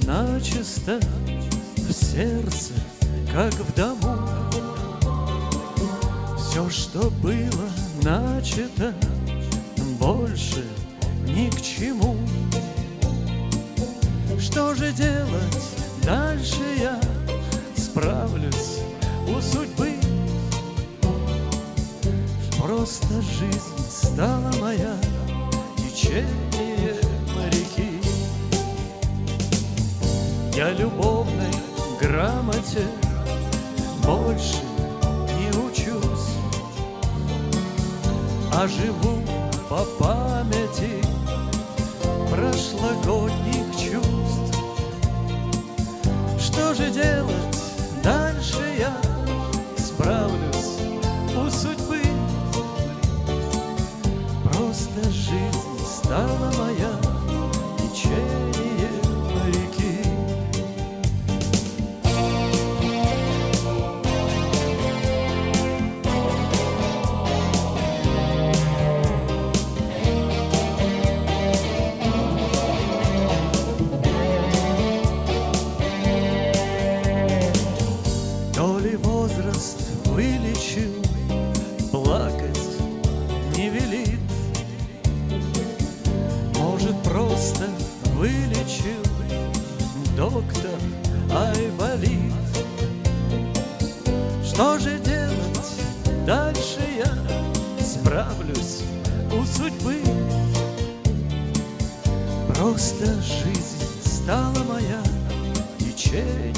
начисто в сердце, как в дому. Все, что было начато, больше ни к чему. Что же делать дальше я справлюсь у судьбы? Просто жизнь стала моя, течение реки. Я любовной грамоте больше не учусь, а живу по памяти прошлогодних чувств. Что же делать дальше я справлюсь у судьбы? Просто жизнь стала моя, течение реки. То ли возраст вылечил, плакать не велит. Может, просто вылечил доктор Айболит. Что же делать дальше я справлюсь у судьбы? Просто жизнь стала моя, течение